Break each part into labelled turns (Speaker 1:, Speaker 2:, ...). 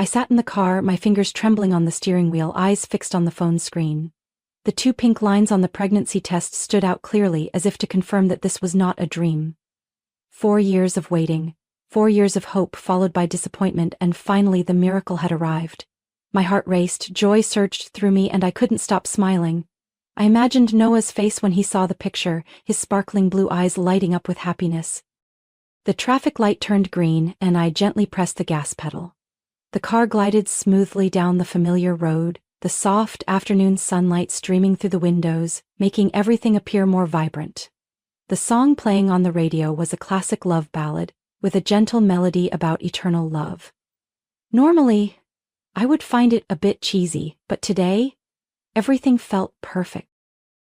Speaker 1: sat in the car, my fingers trembling on the steering wheel, eyes fixed on the phone screen. The 2 pink lines on the pregnancy test stood out clearly, as if to confirm that this was not a dream. 4 years of waiting, 4 years of hope followed by disappointment, and finally the miracle had arrived. My heart raced, joy surged through me, and I couldn't stop smiling. I imagined Noah's face when he saw the picture, his sparkling blue eyes lighting up with happiness. The traffic light turned green, and I gently pressed the gas pedal. The car glided smoothly down the familiar road, the soft afternoon sunlight streaming through the windows, making everything appear more vibrant. The song playing on the radio was a classic love ballad, with a gentle melody about eternal love. Normally, I would find it a bit cheesy, but today, everything felt perfect.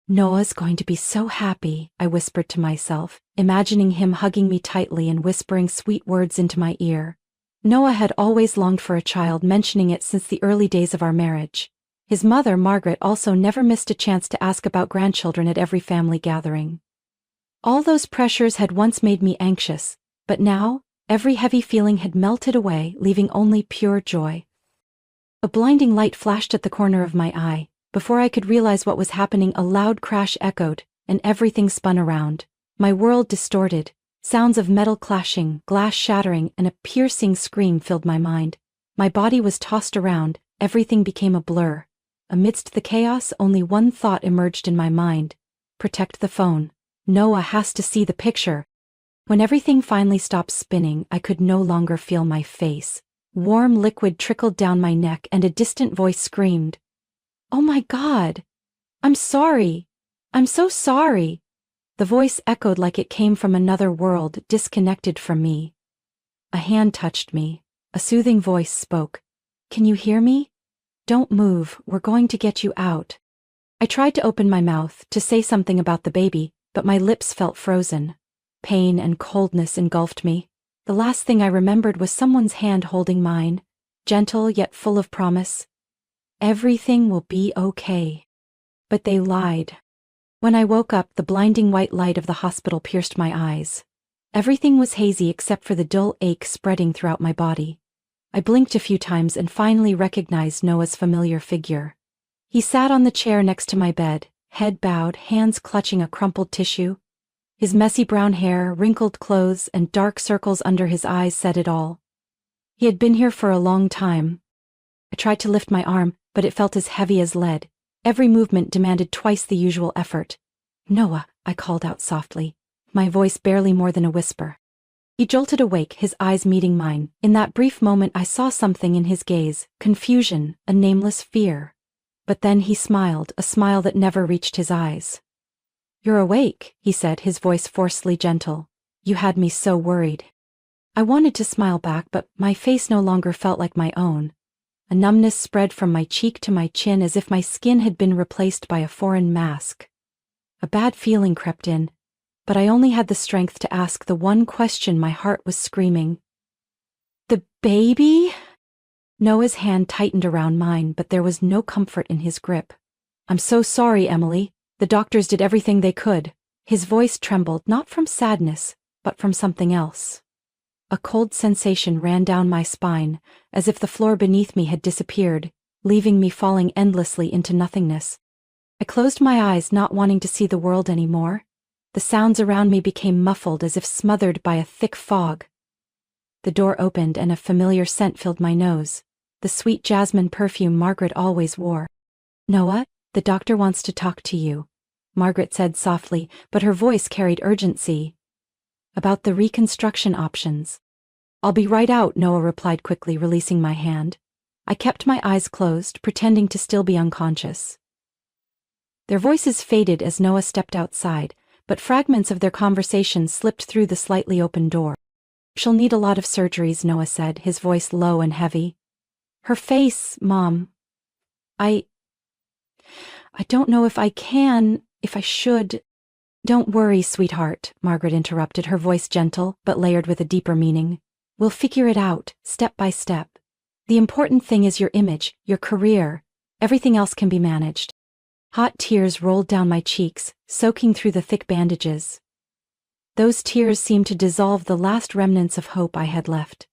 Speaker 1: Noah's going to be so happy, I whispered to myself, imagining him hugging me tightly and whispering sweet words into my ear. Noah had always longed for a child, mentioning it since the early days of our marriage. His mother, Margaret, also never missed a chance to ask about grandchildren at every family gathering. All those pressures had once made me anxious, but now, every heavy feeling had melted away, leaving only pure joy. A blinding light flashed at the corner of my eye. Before I could realize what was happening, a loud crash echoed, and everything spun around. My world distorted. Sounds of metal clashing, glass shattering, and a piercing scream filled my mind. My body was tossed around, everything became a blur. Amidst the chaos, only one thought emerged in my mind. Protect the phone. Noah has to see the picture. When everything finally stopped spinning, I could no longer feel my face. Warm liquid trickled down my neck, and a distant voice screamed, "Oh my God! I'm sorry! I'm so sorry!" The voice echoed like it came from another world, disconnected from me. A hand touched me. A soothing voice spoke. "Can you hear me? Don't move, we're going to get you out." I tried to open my mouth, to say something about the baby, but my lips felt frozen. Pain and coldness engulfed me. The last thing I remembered was someone's hand holding mine, gentle yet full of promise. Everything will be okay. But they lied. When I woke up, the blinding white light of the hospital pierced my eyes. Everything was hazy except for the dull ache spreading throughout my body. I blinked a few times and finally recognized Noah's familiar figure. He sat on the chair next to my bed, head bowed, hands clutching a crumpled tissue. His messy brown hair, wrinkled clothes, and dark circles under his eyes said it all. He had been here for a long time. I tried to lift my arm, but it felt as heavy as lead. Every movement demanded twice the usual effort. "Noah," I called out softly, my voice barely more than a whisper. He jolted awake, his eyes meeting mine. In that brief moment I saw something in his gaze, confusion, a nameless fear. But then he smiled, a smile that never reached his eyes. "You're awake," he said, his voice forcefully gentle. "You had me so worried." I wanted to smile back, but my face no longer felt like my own. A numbness spread from my cheek to my chin as if my skin had been replaced by a foreign mask. A bad feeling crept in, but I only had the strength to ask the one question my heart was screaming. "The baby?" Noah's hand tightened around mine, but there was no comfort in his grip. "I'm so sorry, Emily. The doctors did everything they could." His voice trembled, not from sadness, but from something else. A cold sensation ran down my spine, as if the floor beneath me had disappeared, leaving me falling endlessly into nothingness. I closed my eyes, not wanting to see the world anymore. The sounds around me became muffled, as if smothered by a thick fog. The door opened and a familiar scent filled my nose, the sweet jasmine perfume Margaret always wore. "Noah, the doctor wants to talk to you," Margaret said softly, but her voice carried urgency. "About the reconstruction options." "I'll be right out," Noah replied quickly, releasing my hand. I kept my eyes closed, pretending to still be unconscious. Their voices faded as Noah stepped outside, but fragments of their conversation slipped through the slightly open door. "She'll need a lot of surgeries," Noah said, his voice low and heavy. "Her face, Mom. I don't know if I can, if I should." "Don't worry, sweetheart," Margaret interrupted, her voice gentle, but layered with a deeper meaning. "We'll figure it out, step by step. The important thing is your image, your career. Everything else can be managed." Hot tears rolled down my cheeks, soaking through the thick bandages. Those tears seemed to dissolve the last remnants of hope I had left.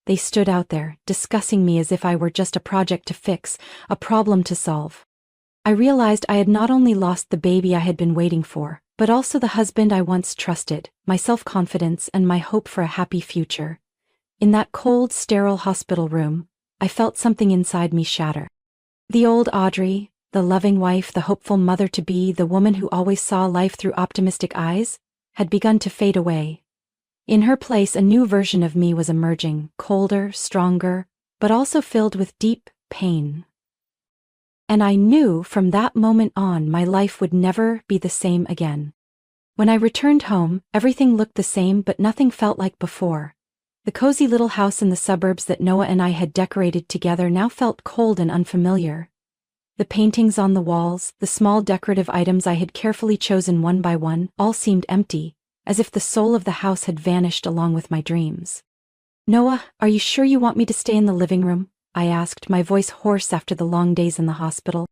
Speaker 1: They stood out there, discussing me as if I were just a project to fix, a problem to solve. I realized I had not only lost the baby I had been waiting for, but also the husband I once trusted, my self-confidence and my hope for a happy future. In that cold, sterile hospital room, I felt something inside me shatter. The old Audrey, the loving wife, the hopeful mother-to-be, the woman who always saw life through optimistic eyes, had begun to fade away. In her place, a new version of me was emerging, colder, stronger, but also filled with deep pain. And I knew from that moment on my life would never be the same again. When I returned home, everything looked the same but nothing felt like before. The cozy little house in the suburbs that Noah and I had decorated together now felt cold and unfamiliar. The paintings on the walls, the small decorative items I had carefully chosen one by one, all seemed empty, as if the soul of the house had vanished along with my dreams. "Noah, are you sure you want me to stay in the living room?" I asked, my voice hoarse after the long days in the hospital.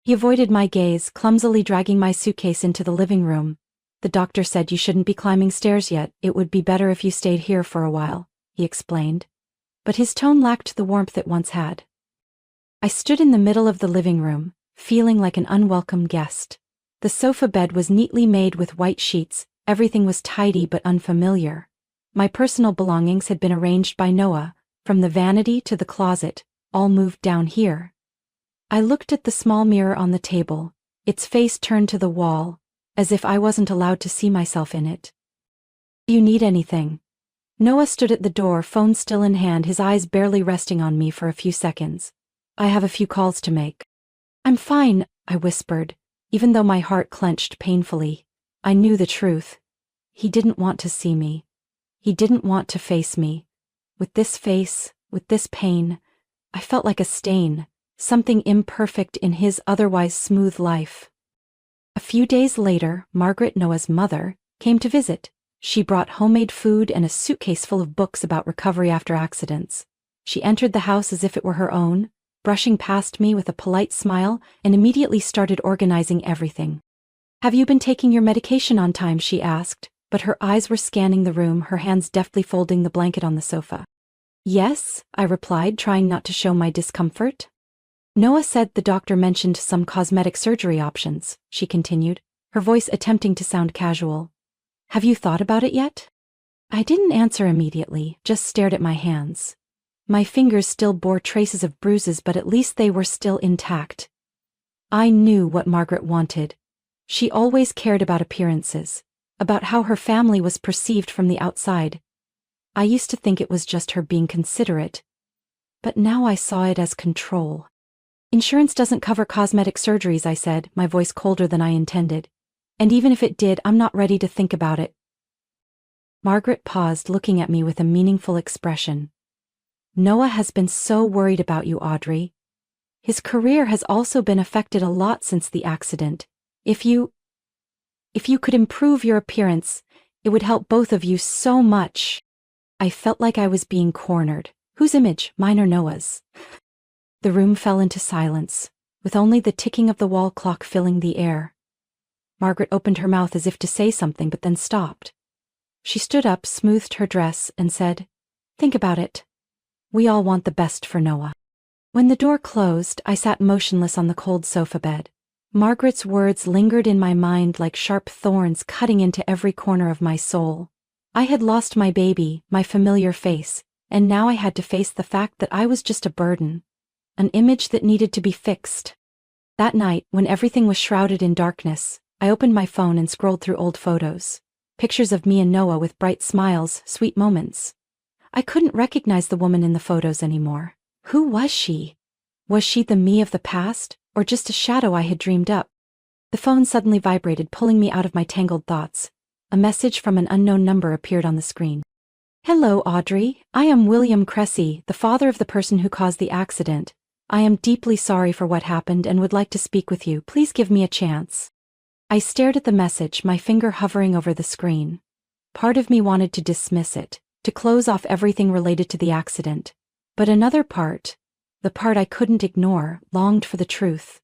Speaker 1: He avoided my gaze, clumsily dragging my suitcase into the living room. "The doctor said you shouldn't be climbing stairs yet, it would be better if you stayed here for a while," he explained. But his tone lacked the warmth it once had. I stood in the middle of the living room, feeling like an unwelcome guest. The sofa bed was neatly made with white sheets, everything was tidy but unfamiliar. My personal belongings had been arranged by Noah, from the vanity to the closet, all moved down here. I looked at the small mirror on the table, its face turned to the wall, as if I wasn't allowed to see myself in it. "Do you need anything?" Noah stood at the door, phone still in hand, his eyes barely resting on me for a few seconds. "I have a few calls to make." "I'm fine," I whispered, even though my heart clenched painfully. I knew the truth. He didn't want to see me. He didn't want to face me. With this face, with this pain, I felt like a stain, something imperfect in his otherwise smooth life. A few days later, Margaret, Noah's mother, came to visit. She brought homemade food and a suitcase full of books about recovery after accidents. She entered the house as if it were her own, brushing past me with a polite smile, and immediately started organizing everything. "Have you been taking your medication on time?" she asked, but her eyes were scanning the room, her hands deftly folding the blanket on the sofa. "Yes," I replied, trying not to show my discomfort. "Noah said the doctor mentioned some cosmetic surgery options," she continued, her voice attempting to sound casual. "Have you thought about it yet?" I didn't answer immediately, just stared at my hands. My fingers still bore traces of bruises, but at least they were still intact. I knew what Margaret wanted. She always cared about appearances, about how her family was perceived from the outside. I used to think it was just her being considerate, but now I saw it as control. "Insurance doesn't cover cosmetic surgeries," I said, my voice colder than I intended. "And even if it did, I'm not ready to think about it." Margaret paused, looking at me with a meaningful expression. "Noah has been so worried about you, Audrey. His career has also been affected a lot since the accident. If you could improve your appearance, it would help both of you so much." I felt like I was being cornered. Whose image, mine or Noah's? The room fell into silence, with only the ticking of the wall clock filling the air. Margaret opened her mouth as if to say something, but then stopped. She stood up, smoothed her dress, and said, "Think about it. We all want the best for Noah." When the door closed, I sat motionless on the cold sofa bed. Margaret's words lingered in my mind like sharp thorns, cutting into every corner of my soul. I had lost my baby, my familiar face, and now I had to face the fact that I was just a burden, an image that needed to be fixed. That night, when everything was shrouded in darkness, I opened my phone and scrolled through old photos. Pictures of me and Noah with bright smiles, sweet moments. I couldn't recognize the woman in the photos anymore. Who was she? Was she the me of the past, or just a shadow I had dreamed up? The phone suddenly vibrated, pulling me out of my tangled thoughts. A message from an unknown number appeared on the screen. "Hello, Audrey. I am William Cressy, the father of the person who caused the accident. I am deeply sorry for what happened and would like to speak with you. Please give me a chance." I stared at the message, my finger hovering over the screen. Part of me wanted to dismiss it, to close off everything related to the accident. But another part, the part I couldn't ignore, longed for the truth.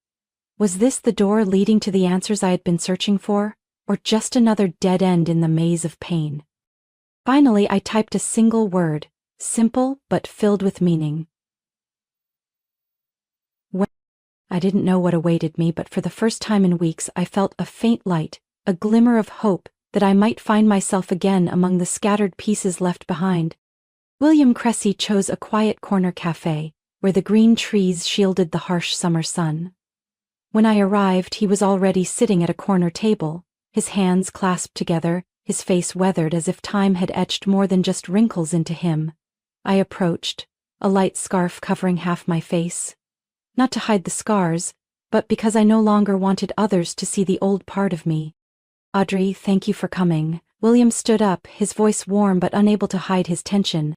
Speaker 1: Was this the door leading to the answers I had been searching for, or just another dead end in the maze of pain? Finally, I typed a single word, simple but filled with meaning. I didn't know what awaited me, but for the first time in weeks I felt a faint light, a glimmer of hope that I might find myself again among the scattered pieces left behind. William Cressy chose a quiet corner cafe, where the green trees shielded the harsh summer sun. When I arrived, he was already sitting at a corner table, his hands clasped together, his face weathered as if time had etched more than just wrinkles into him. I approached, a light scarf covering half my face. Not to hide the scars, but because I no longer wanted others to see the old part of me. "Audrey, thank you for coming." William stood up, his voice warm but unable to hide his tension.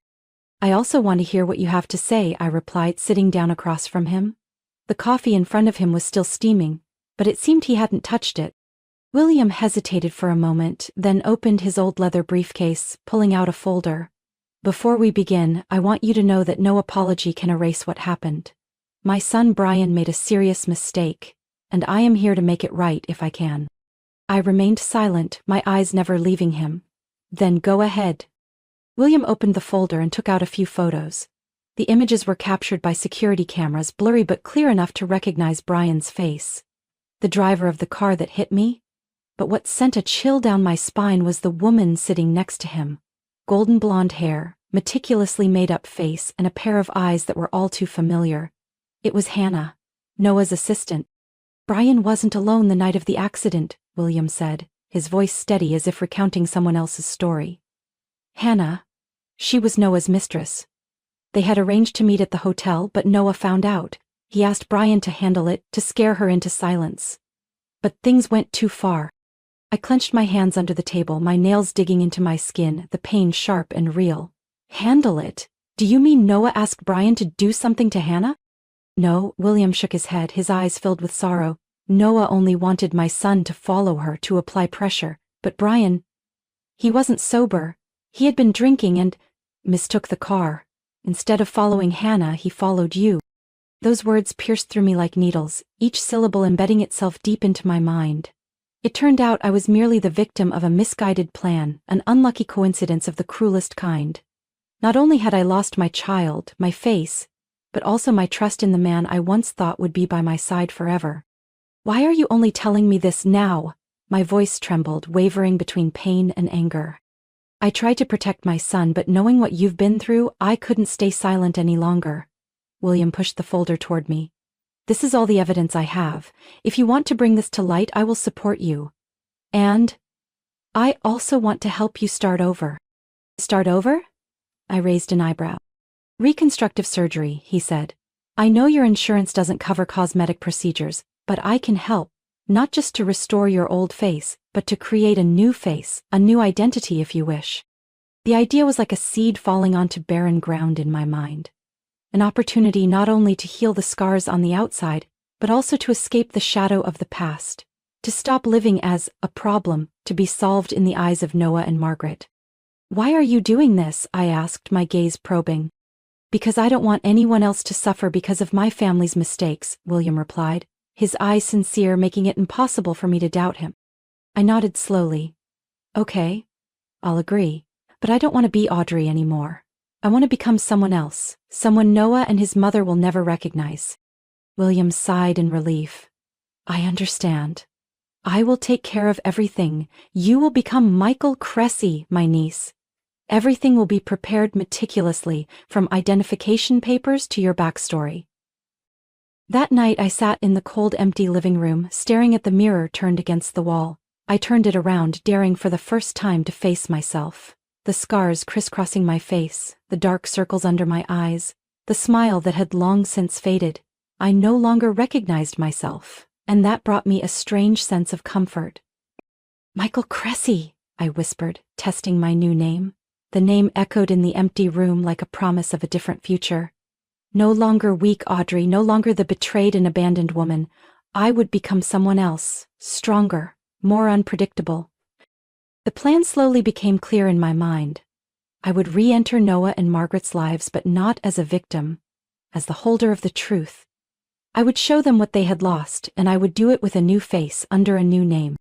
Speaker 1: "I also want to hear what you have to say," I replied, sitting down across from him. The coffee in front of him was still steaming, but it seemed he hadn't touched it. William hesitated for a moment, then opened his old leather briefcase, pulling out a folder. "Before we begin, I want you to know that no apology can erase what happened. My son Brian made a serious mistake, and I am here to make it right if I can." I remained silent, my eyes never leaving him. "Then go ahead." William opened the folder and took out a few photos. The images were captured by security cameras, blurry but clear enough to recognize Brian's face. The driver of the car that hit me? But what sent a chill down my spine was the woman sitting next to him. Golden blonde hair, meticulously made-up face, and a pair of eyes that were all too familiar. It was Hannah, Noah's assistant. "Brian wasn't alone the night of the accident," William said, his voice steady as if recounting someone else's story. "Hannah, she was Noah's mistress. They had arranged to meet at the hotel, but Noah found out. He asked Brian to handle it, to scare her into silence. But things went too far." I clenched my hands under the table, my nails digging into my skin, the pain sharp and real. "Handle it? Do you mean Noah asked Brian to do something to Hannah?" "No," William shook his head, his eyes filled with sorrow. "Noah only wanted my son to follow her, to apply pressure. But Brian, he wasn't sober. He had been drinking and mistook the car. Instead of following Hannah, he followed you." Those words pierced through me like needles, each syllable embedding itself deep into my mind. It turned out I was merely the victim of a misguided plan, an unlucky coincidence of the cruelest kind. Not only had I lost my child, my face, but also my trust in the man I once thought would be by my side forever. "Why are you only telling me this now?" My voice trembled, wavering between pain and anger. "I tried to protect my son, but knowing what you've been through, I couldn't stay silent any longer." William pushed the folder toward me. "This is all the evidence I have. If you want to bring this to light, I will support you. And I also want to help you start over." "Start over?" I raised an eyebrow. "Reconstructive surgery," he said. "I know your insurance doesn't cover cosmetic procedures, but I can help, not just to restore your old face, but to create a new face, a new identity if you wish." The idea was like a seed falling onto barren ground in my mind. An opportunity not only to heal the scars on the outside, but also to escape the shadow of the past, to stop living as a problem to be solved in the eyes of Noah and Margaret. "Why are you doing this?" I asked, my gaze probing. "Because I don't want anyone else to suffer because of my family's mistakes," William replied, his eyes sincere, making it impossible for me to doubt him. I nodded slowly. "Okay, I'll agree. But I don't want to be Audrey anymore. I want to become someone else, someone Noah and his mother will never recognize." William sighed in relief. "I understand. I will take care of everything. You will become Michael Cressy, my niece. Everything will be prepared meticulously, from identification papers to your backstory." That night I sat in the cold, empty living room, staring at the mirror turned against the wall. I turned it around, daring for the first time to face myself. The scars crisscrossing my face, the dark circles under my eyes, the smile that had long since faded. I no longer recognized myself, and that brought me a strange sense of comfort. "Michael Cressy," I whispered, testing my new name. The name echoed in the empty room like a promise of a different future. No longer weak Audrey, no longer the betrayed and abandoned woman. I would become someone else, stronger, more unpredictable. The plan slowly became clear in my mind. I would re-enter Noah and Margaret's lives, but not as a victim, as the holder of the truth. I would show them what they had lost, and I would do it with a new face, under a new name.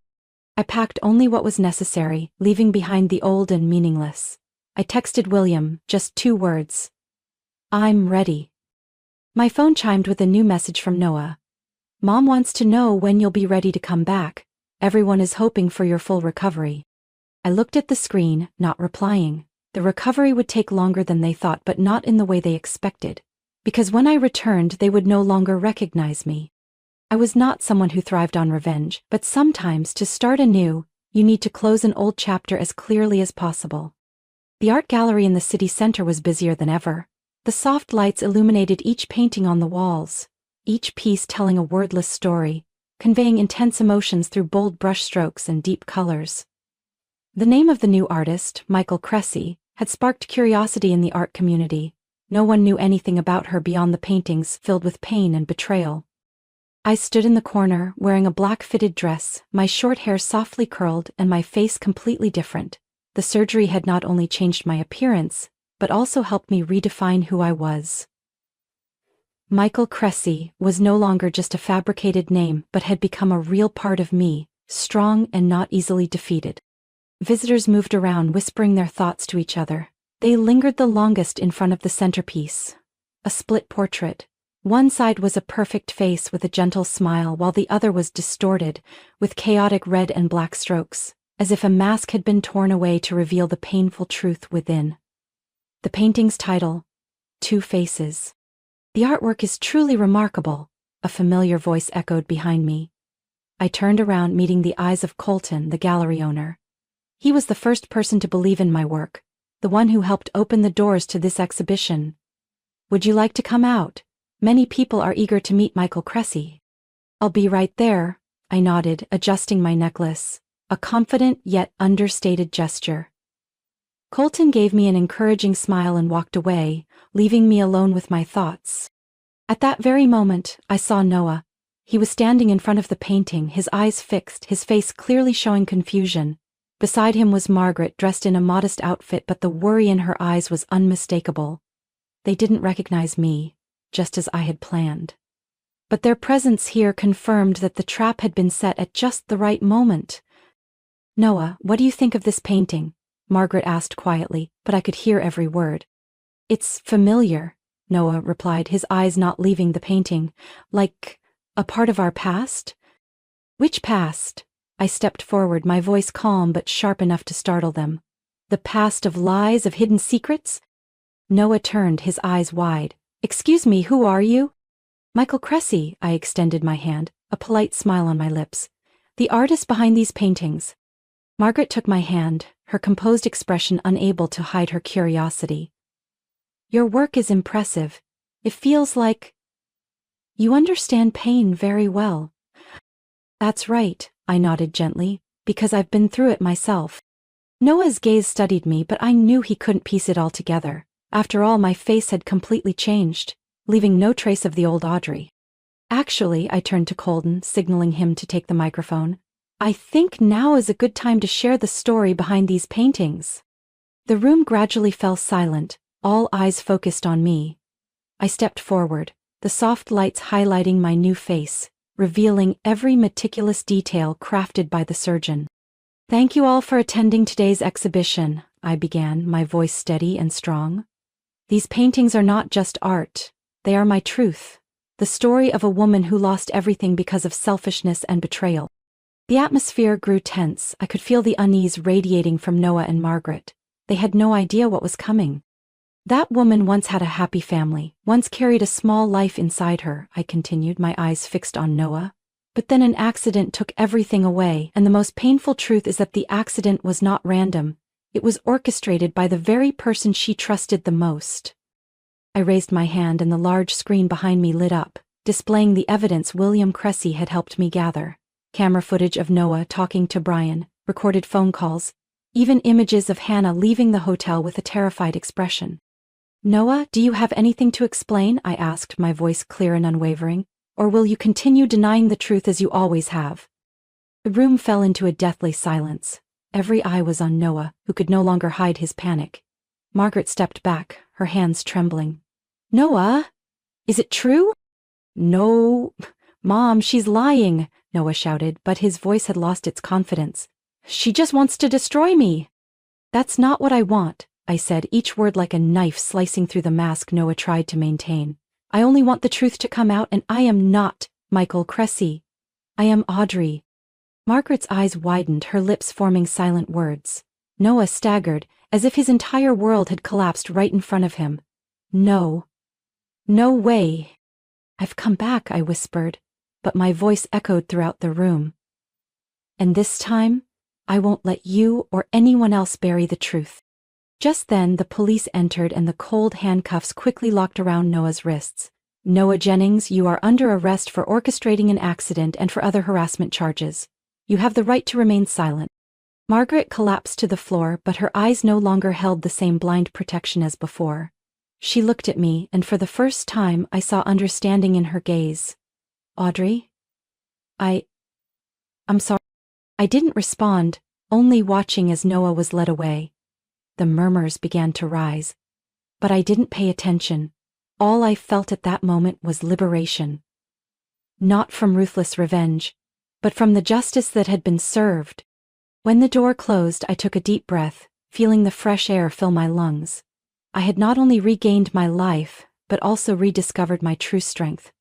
Speaker 1: I packed only what was necessary, leaving behind the old and meaningless. I texted William, just 2 words. I'm ready. My phone chimed with a new message from Noah. Mom wants to know when you'll be ready to come back. Everyone is hoping for your full recovery. I looked at the screen, not replying. The recovery would take longer than they thought, but not in the way they expected. Because when I returned, they would no longer recognize me. I was not someone who thrived on revenge, but sometimes to start anew, you need to close an old chapter as clearly as possible. The art gallery in the city center was busier than ever. The soft lights illuminated each painting on the walls, each piece telling a wordless story, conveying intense emotions through bold brushstrokes and deep colors. The name of the new artist, Michael Cressy, had sparked curiosity in the art community. No one knew anything about her beyond the paintings filled with pain and betrayal. I stood in the corner, wearing a black fitted dress, my short hair softly curled and my face completely different. The surgery had not only changed my appearance, but also helped me redefine who I was. Michael Cressy was no longer just a fabricated name but had become a real part of me, strong and not easily defeated. Visitors moved around whispering their thoughts to each other. They lingered the longest in front of the centerpiece. A split portrait. One side was a perfect face with a gentle smile while the other was distorted, with chaotic red and black strokes, as if a mask had been torn away to reveal the painful truth within. The painting's title, Two Faces. The artwork is truly remarkable, a familiar voice echoed behind me. I turned around, meeting the eyes of Colton, the gallery owner. He was the first person to believe in my work, the one who helped open the doors to this exhibition. Would you like to come out? Many people are eager to meet Michael Cressy. I'll be right there, I nodded, adjusting my necklace, a confident yet understated gesture. Colton gave me an encouraging smile and walked away, leaving me alone with my thoughts. At that very moment, I saw Noah. He was standing in front of the painting, his eyes fixed, his face clearly showing confusion. Beside him was Margaret, dressed in a modest outfit, but the worry in her eyes was unmistakable. They didn't recognize me, just as I had planned. But their presence here confirmed that the trap had been set at just the right moment. Noah, what do you think of this painting? Margaret asked quietly, but I could hear every word. It's familiar, Noah replied, his eyes not leaving the painting. Like a part of our past? Which past? I stepped forward, my voice calm but sharp enough to startle them. The past of lies, of hidden secrets? Noah turned, his eyes wide. Excuse me, who are you? Michael Cressy, I extended my hand, a polite smile on my lips. The artist behind these paintings. Margaret took my hand, her composed expression unable to hide her curiosity. Your work is impressive. It feels like you understand pain very well. That's right, I nodded gently, because I've been through it myself. Noah's gaze studied me, but I knew he couldn't piece it all together. After all, my face had completely changed, leaving no trace of the old Audrey. Actually, I turned to Colton, signaling him to take the microphone. I think now is a good time to share the story behind these paintings. The room gradually fell silent, all eyes focused on me. I stepped forward, the soft lights highlighting my new face, revealing every meticulous detail crafted by the surgeon. Thank you all for attending today's exhibition, I began, my voice steady and strong. These paintings are not just art, they are my truth, the story of a woman who lost everything because of selfishness and betrayal. The atmosphere grew tense. I could feel the unease radiating from Noah and Margaret. They had no idea what was coming. That woman once had a happy family, once carried a small life inside her, I continued, my eyes fixed on Noah. But then an accident took everything away, and the most painful truth is that the accident was not random. It was orchestrated by the very person she trusted the most. I raised my hand and the large screen behind me lit up, displaying the evidence William Cressy had helped me gather. Camera footage of Noah talking to Brian, recorded phone calls, even images of Hannah leaving the hotel with a terrified expression. Noah, do you have anything to explain? I asked, my voice clear and unwavering. Or will you continue denying the truth as you always have? The room fell into a deathly silence. Every eye was on Noah, who could no longer hide his panic. Margaret stepped back, her hands trembling. Noah? Is it true? No. Mom, she's lying, Noah shouted, but his voice had lost its confidence. She just wants to destroy me. That's not what I want. I said, each word like a knife slicing through the mask Noah tried to maintain. I only want the truth to come out, and I am not Michael Cressy. I am Audrey. Margaret's eyes widened, her lips forming silent words. Noah staggered, as if his entire world had collapsed right in front of him. No. No way. I've come back, I whispered, but my voice echoed throughout the room. And this time, I won't let you or anyone else bury the truth. Just then, the police entered and the cold handcuffs quickly locked around Noah's wrists. Noah Jennings, you are under arrest for orchestrating an accident and for other harassment charges. You have the right to remain silent. Margaret collapsed to the floor, but her eyes no longer held the same blind protection as before. She looked at me, and for the first time I saw understanding in her gaze. Audrey? I'm sorry. I didn't respond, only watching as Noah was led away. The murmurs began to rise. But I didn't pay attention. All I felt at that moment was liberation. Not from ruthless revenge, but from the justice that had been served. When the door closed, I took a deep breath, feeling the fresh air fill my lungs. I had not only regained my life, but also rediscovered my true strength.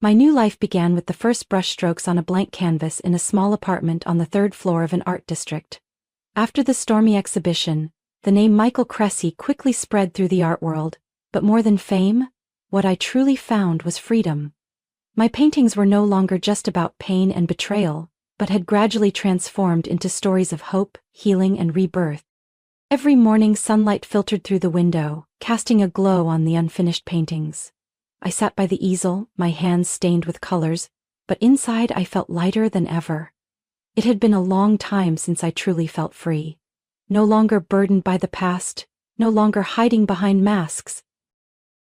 Speaker 1: My new life began with the first brushstrokes on a blank canvas in a small apartment on the 3rd floor of an art district. After the stormy exhibition, the name Michael Cressy quickly spread through the art world, but more than fame, what I truly found was freedom. My paintings were no longer just about pain and betrayal, but had gradually transformed into stories of hope, healing, and rebirth. Every morning sunlight filtered through the window, casting a glow on the unfinished paintings. I sat by the easel, my hands stained with colors, but inside I felt lighter than ever. It had been a long time since I truly felt free. No longer burdened by the past, no longer hiding behind masks.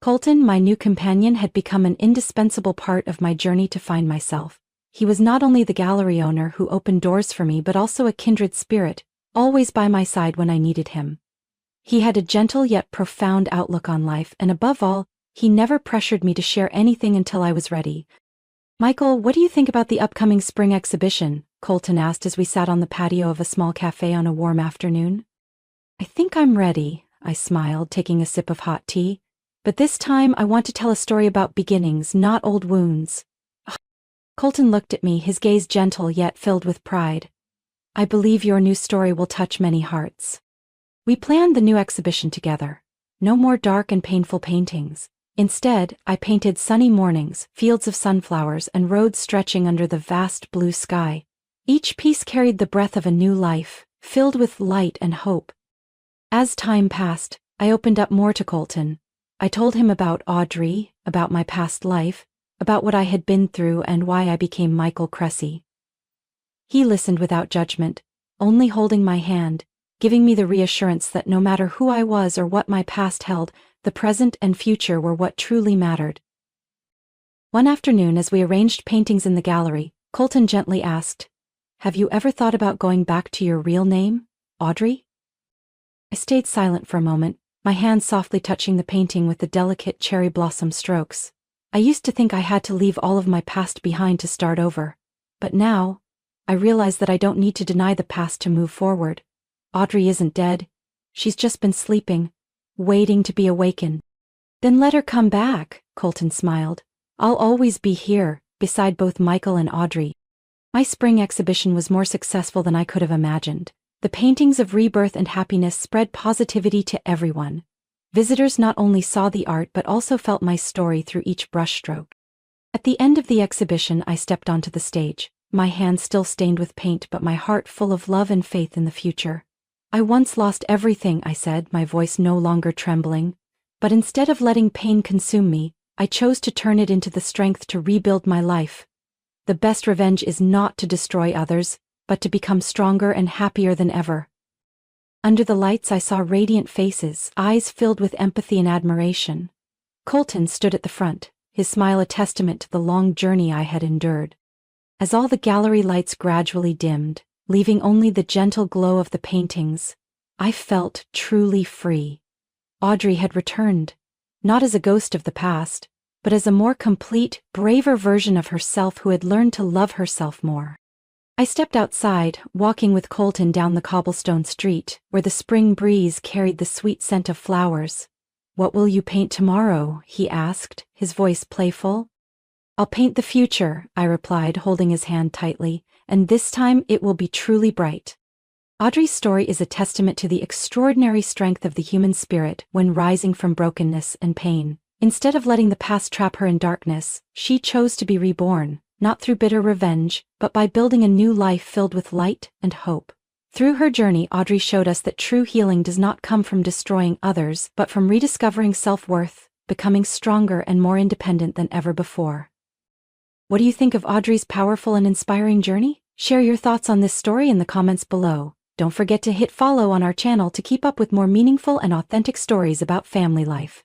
Speaker 1: Colton, my new companion, had become an indispensable part of my journey to find myself. He was not only the gallery owner who opened doors for me but also a kindred spirit, always by my side when I needed him. He had a gentle yet profound outlook on life, and above all, he never pressured me to share anything until I was ready. Michael, what do you think about the upcoming spring exhibition? Colton asked as we sat on the patio of a small cafe on a warm afternoon. I think I'm ready, I smiled, taking a sip of hot tea. But this time I want to tell a story about beginnings, not old wounds. Colton looked at me, his gaze gentle yet filled with pride. I believe your new story will touch many hearts. We planned the new exhibition together. No more dark and painful paintings. Instead, I painted sunny mornings, fields of sunflowers, and roads stretching under the vast blue sky. Each piece carried the breath of a new life, filled with light and hope. As time passed, I opened up more to Colton. I told him about Audrey, about my past life, about what I had been through and why I became Michael Cressy. He listened without judgment, only holding my hand, giving me the reassurance that no matter who I was or what my past held, the present and future were what truly mattered. One afternoon, as we arranged paintings in the gallery, Colton gently asked, "Have you ever thought about going back to your real name, Audrey?" I stayed silent for a moment, my hand softly touching the painting with the delicate cherry blossom strokes. I used to think I had to leave all of my past behind to start over. But now, I realize that I don't need to deny the past to move forward. Audrey isn't dead. She's just been sleeping, waiting to be awakened. Then let her come back, Colton smiled. I'll always be here, beside both Michael and Audrey. My spring exhibition was more successful than I could have imagined. The paintings of rebirth and happiness spread positivity to everyone. Visitors not only saw the art but also felt my story through each brushstroke. At the end of the exhibition, I stepped onto the stage, my hands still stained with paint but my heart full of love and faith in the future. I once lost everything, I said, my voice no longer trembling. But instead of letting pain consume me, I chose to turn it into the strength to rebuild my life. The best revenge is not to destroy others, but to become stronger and happier than ever. Under the lights I saw radiant faces, eyes filled with empathy and admiration. Colton stood at the front, his smile a testament to the long journey I had endured. As all the gallery lights gradually dimmed, leaving only the gentle glow of the paintings, I felt truly free. Audrey had returned, not as a ghost of the past, but as a more complete, braver version of herself who had learned to love herself more. I stepped outside, walking with Colton down the cobblestone street, where the spring breeze carried the sweet scent of flowers. "What will you paint tomorrow?" he asked, his voice playful. "I'll paint the future," I replied, holding his hand tightly, "and this time it will be truly bright." Audrey's story is a testament to the extraordinary strength of the human spirit when rising from brokenness and pain. Instead of letting the past trap her in darkness, she chose to be reborn, not through bitter revenge, but by building a new life filled with light and hope. Through her journey, Audrey showed us that true healing does not come from destroying others, but from rediscovering self-worth, becoming stronger and more independent than ever before. What do you think of Audrey's powerful and inspiring journey? Share your thoughts on this story in the comments below. Don't forget to hit follow on our channel to keep up with more meaningful and authentic stories about family life.